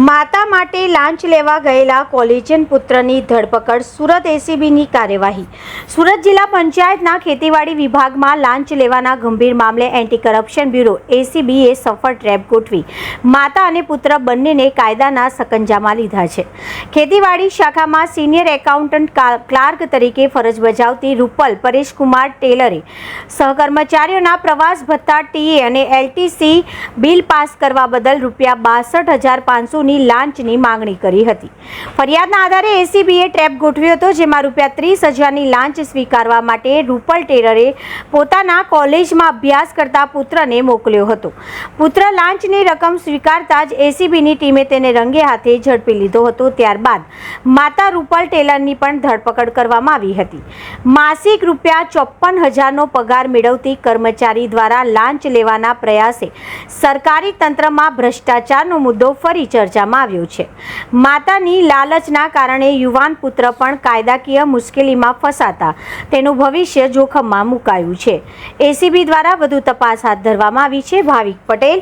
માતા માટે લાંચ લેવા ગયેલા કોલેજિયન પુત્રની ધરપકડ. સુરત એસીબીની કાર્યવાહી. સુરત જિલ્લા પંચાયતના ખેતીવાડી વિભાગમાં લાંચ લેવાના ગંભીર મામલે એન્ટી કરપ્શન બ્યુરો એસીબીએ સફળ ટ્રેપ ગોઠવી માતા અને પુત્ર બંનેને કાયદાના સકંજામાં લીધા છે. ખેતીવાડી શાખામાં સિનિયર એકાઉન્ટન્ટ ક્લાર્ક તરીકે ફરજ બજાવતી રૂપલ પરેશકુમાર ટેલરે સહકર્મચારીઓના પ્રવાસ ભત્તા, ટીએ અને એલટીસી બિલ પાસ કરવા બદલ ₹62,500 ની લાંચની માંગણી કરી હતી. ફરિયાદના આધારે એસીબીએ ટ્રેપ ગોઠવ્યો હતો, જેમાં ₹30,000 ની લાંચ સ્વીકારવા માટે રૂપલ ટેલરે પોતાના કોલેજમાં અભ્યાસ કરતા પુત્રને મોકલ્યો હતો. પુત્ર લાંચની રકમ સ્વીકારતા જ એસીબીની ટીમે તેને રંગે હાથે ઝડપી લીધો હતો. ત્યારબાદ માતા રૂપલ ટેલરની પણ ધરપકડ કરવામાં આવી હતી. માસિક ₹54,000 નો પગાર મેળવતી કર્મચારી દ્વારા લાંચ લેવાના પ્રયાસે સરકારી તંત્રમાં ભ્રષ્ટાચારનો મુદ્દો ફરી ચર્ચામાં આવ્યો છે. માતાની લાલચના કારણે યુવાન પુત્ર પણ કાયદાકીય મુશ્કેલીમાં ફસાતા તેનું ભવિષ્ય જોખમમાં મુકાયું છે. એસીબી દ્વારા વધુ તપાસ હાથ ધરવામાં આવી છે. ભાવિક પટેલ,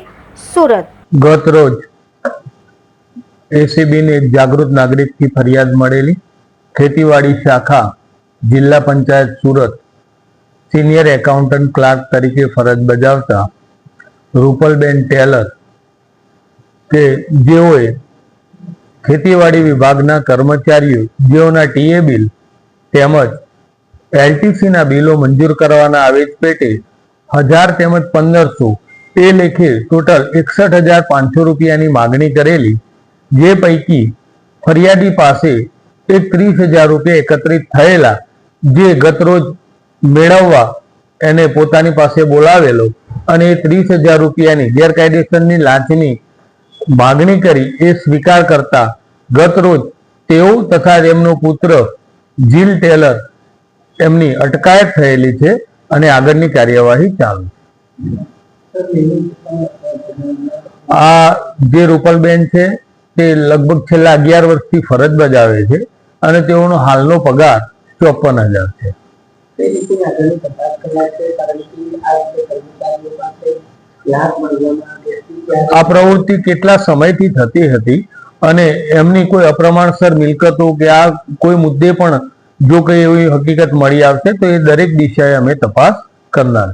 સુરત. ગત રોજ એસીબીની એક જાગૃત નાગરિકથી ફરિયાદ મળેલી. ખેતીવાડી શાખા, જિલ્લા panchayat Surat, senior accountant clerk તરીકે ફરજ બજાવતા રૂપલબેન ટેલર કે જેઓએ ખેતીવાડી વિભાગના કર્મચારીઓ જેઓના ટીએ બિલ તેમજ એલટીસીના બિલો મંજૂર કરવાના આવેજ પેટે 1000 તેમજ 1500 એ લેખે ટોટલ ₹61,500 ની માગણી કરેલી, જે પૈકી ફરિયાદી પાસે ₹30,000 એકત્રિત થયેલા, જે ગતરોજ મેળવવા એને પોતાની પાસે બોલાવેલો અને ₹30,000 ની ગેરકાયદેસરની લાંચની માગણી કરી એ સ્વીકાર કરતા ગત રોજ તેઓ તથા તેમનો પુત્ર જીલ ટેલર એમની અટકાયત થયેલી છે અને આગળની કાર્યવાહી ચાલુ. આ જે રૂપલબેન છે તે લગભગ છેલ્લા 11 વર્ષથી ફરજ બજાવે છે અને તેઓનો હાલનો પગાર 54,000 છે. આ પ્રવૃત્તિ કેટલા સમયથી થતી હતી અને એમની કોઈ અપ્રમાણસર મિલકતો કે આ કોઈ મુદ્દે પણ જો કઈ એવી હકીકત મળી આવશે તો એ દરેક દિશાએ અમે તપાસ કરનાર.